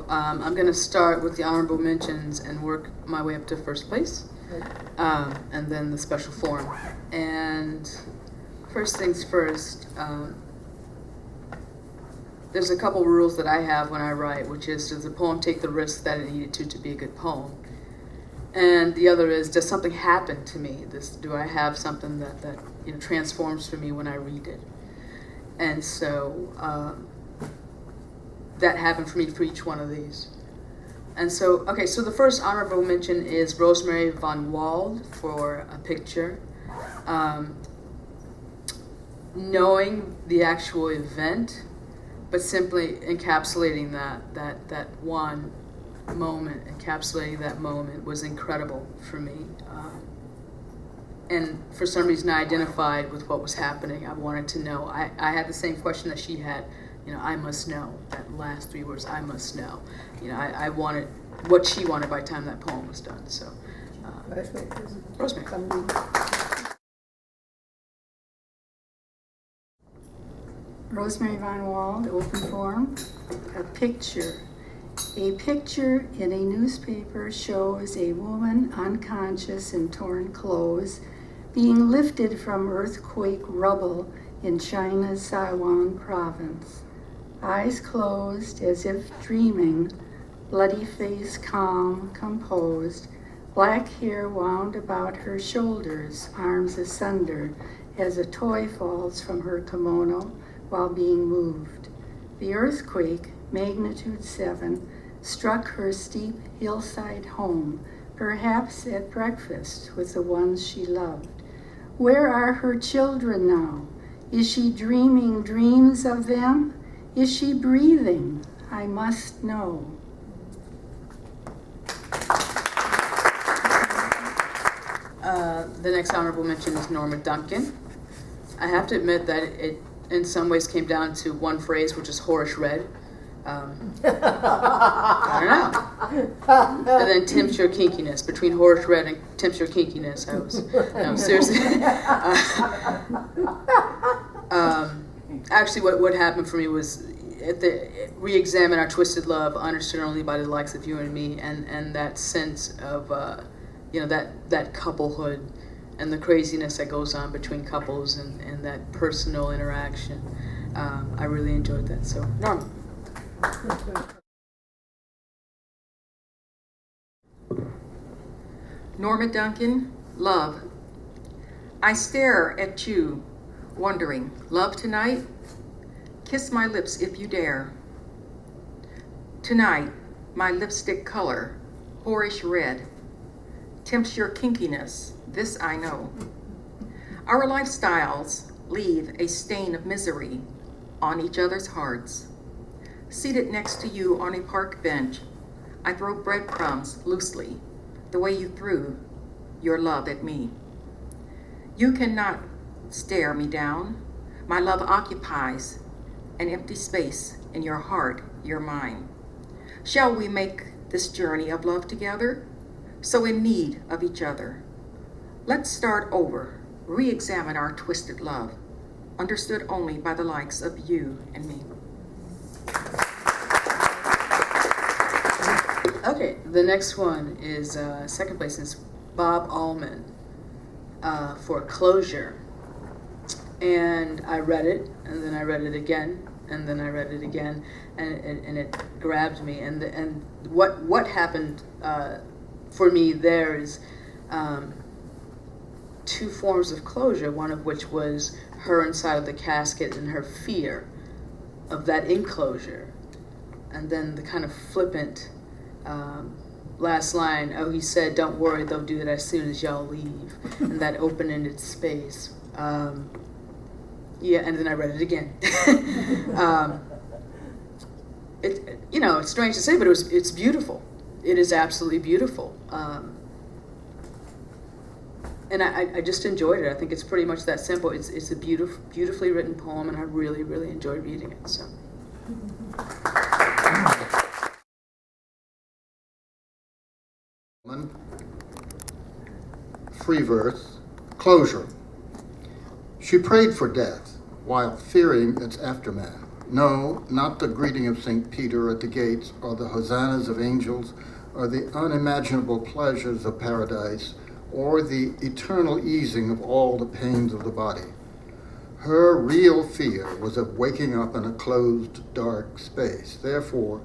I'm going to start with the honorable mentions and work my way up to first place, and then the special form. And first things first, there's a couple rules that I have when I write, which is, does the poem take the risk that it needed to be a good poem? And the other is, does something happen to me? Do I have something that transforms for me when I read it? And so that happened for me for each one of these. And so, okay, so the first honorable mention is Rosemary von Wald for a picture. Knowing the actual event, but simply encapsulating that one moment, encapsulating that moment was incredible for me. And for some reason I identified with what was happening. I wanted to know. I had the same question that she had. I must know. That last 3 words, I must know. I wanted what she wanted by the time that poem was done. So, Rosemary. Rosemary von Wald, open forum. A picture. A picture in a newspaper shows a woman unconscious in torn clothes being lifted from earthquake rubble in China's Sichuan province. Eyes closed as if dreaming, bloody face calm, composed, black hair wound about her shoulders, arms asunder as a toy falls from her kimono while being moved. The earthquake, magnitude 7, struck her steep hillside home, perhaps at breakfast with the ones she loved. Where are her children now? Is she dreaming dreams of them? Is she breathing? I must know. The next honorable mention is Norma Duncan. I have to admit that it in some ways came down to one phrase, which is Horace Red. I don't know. And then Tim's Your Kinkiness. Between Horace Red and Tim's Your Kinkiness, no, seriously. Actually, what happened for me was re-examine our twisted love, understood only by the likes of you and me, and that sense of that couplehood and the craziness that goes on between couples and that personal interaction. I really enjoyed that. So, Norma. Norma Duncan, love. I stare at you, wondering, love tonight? Kiss my lips if you dare. Tonight, my lipstick color, Horace red, tempts your kinkiness, this I know. Our lifestyles leave a stain of misery on each other's hearts. Seated next to you on a park bench, I throw breadcrumbs loosely, the way you threw your love at me. You cannot stare me down. My love occupies an empty space in your heart, your mind. Shall we make this journey of love together? So in need of each other. Let's start over, re-examine our twisted love, understood only by the likes of you and me. Okay, the next one is, second place is Bob Allman for Closure. And I read it, and then I read it again, and then I read it again, and it grabbed me. And what happened for me there is 2 forms of closure, one of which was her inside of the casket and her fear of that enclosure. And then the kind of flippant last line, oh, he said, don't worry, they'll do it as soon as y'all leave. And that open-ended space. Yeah, and then I read it again. It's strange to say, but it's beautiful. It is absolutely beautiful. And I just enjoyed it. I think it's pretty much that simple. It's a beautifully written poem, and I really, really enjoyed reading it. So. Free verse, Closure. She prayed for death while fearing its aftermath. No, not the greeting of St. Peter at the gates, or the hosannas of angels, or the unimaginable pleasures of paradise, or the eternal easing of all the pains of the body. Her real fear was of waking up in a closed, dark space. Therefore,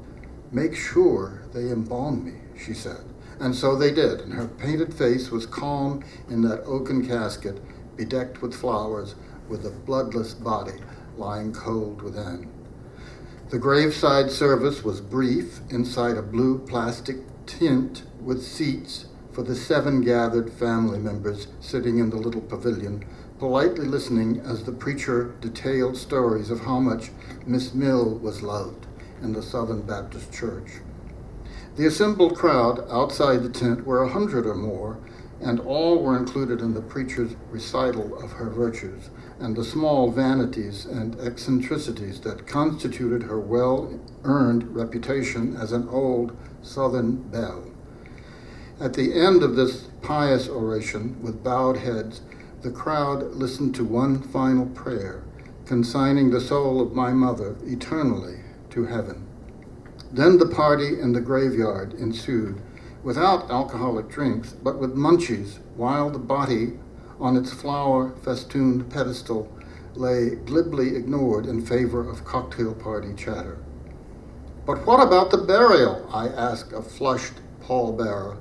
make sure they embalm me, she said. And so they did, and her painted face was calm in that oaken casket, bedecked with flowers, with a bloodless body lying cold within. The graveside service was brief, inside a blue plastic tent with seats for the 7 gathered family members sitting in the little pavilion, politely listening as the preacher detailed stories of how much Miss Mill was loved in the Southern Baptist Church. The assembled crowd outside the tent were 100 or more, and all were included in the preacher's recital of her virtues and the small vanities and eccentricities that constituted her well-earned reputation as an old Southern belle. At the end of this pious oration, with bowed heads, the crowd listened to one final prayer, consigning the soul of my mother eternally to heaven. Then the party in the graveyard ensued, without alcoholic drinks, but with munchies, while the body on its flower-festooned pedestal lay glibly ignored in favor of cocktail party chatter. But what about the burial? I asked a flushed pallbearer,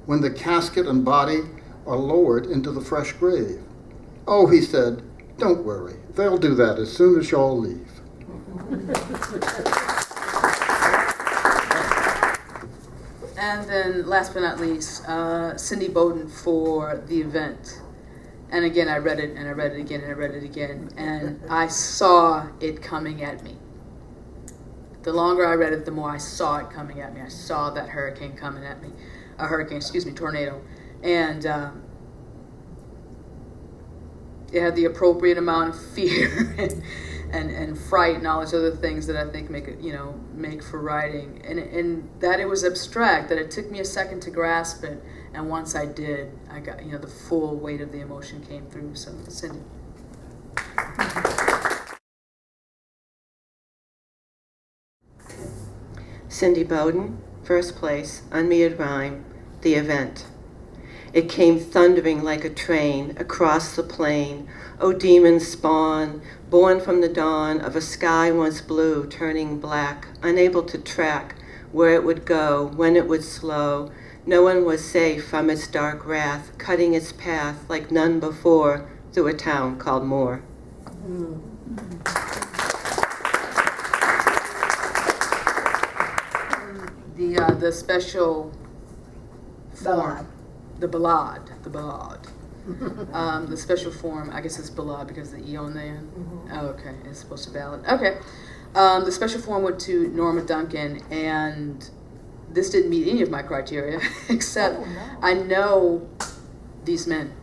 when the casket and body are lowered into the fresh grave. Oh, he said, don't worry, they'll do that as soon as y'all leave. And then, last but not least, Cindy Bowden for the event. And again, I read it, and I read it again, and I read it again, and I saw it coming at me. The longer I read it, the more I saw it coming at me. I saw that hurricane coming at me. Tornado. And it had the appropriate amount of fear and fright and all these other things that I think make for writing. And that it was abstract, that it took me a second to grasp it. And once I did, I got, the full weight of the emotion came through. So, Cindy. Cindy Bowden, first place, unmuted rhyme, the event. It came thundering like a train across the plain, O demon spawn, born from the dawn of a sky once blue, turning black, unable to track where it would go, when it would slow. No one was safe from its dark wrath, cutting its path like none before through a town called Moore. The special form, the ballad. The special form, I guess it's ballad because of the E on there. Mm-hmm. Oh, okay, it's supposed to ballad. Okay. The special form went to Norma Duncan, and this didn't meet any of my criteria, except I know these men.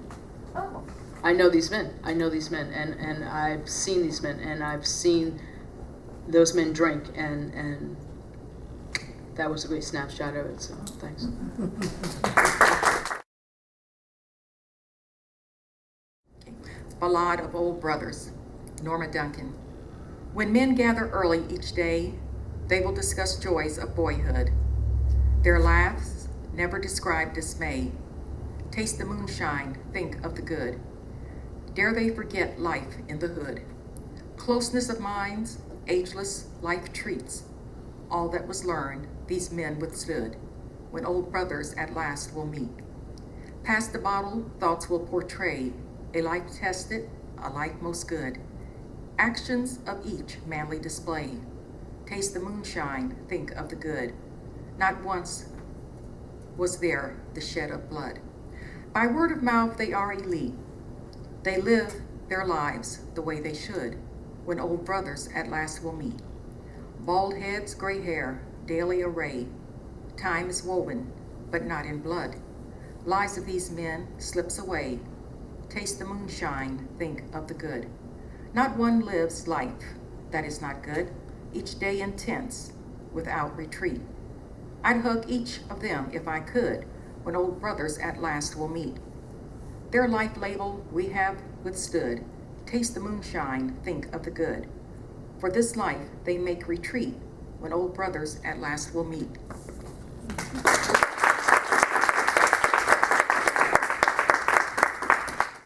Oh. I know these men, and I've seen these men, and I've seen those men drink, and that was a great snapshot of it, so thanks. Ballad of Old Brothers, Norma Duncan. When men gather early each day, they will discuss joys of boyhood. Their laughs never describe dismay. Taste the moonshine, think of the good. Dare they forget life in the hood? Closeness of minds, ageless life treats. All that was learned, these men withstood, when old brothers at last will meet. Past the bottle, thoughts will portray a life tested, a life most good. Actions of each manly display. Taste the moonshine, think of the good. Not once was there the shed of blood. By word of mouth they are elite. They live their lives the way they should, when old brothers at last will meet. Bald heads, gray hair, daily array. Time is woven, but not in blood. Lives of these men slips away. Taste the moonshine, think of the good. Not one lives life that is not good, each day intense, without retreat. I'd hug each of them if I could, when old brothers at last will meet. Their life label we have withstood. Taste the moonshine, think of the good. For this life they make retreat, when old brothers at last will meet.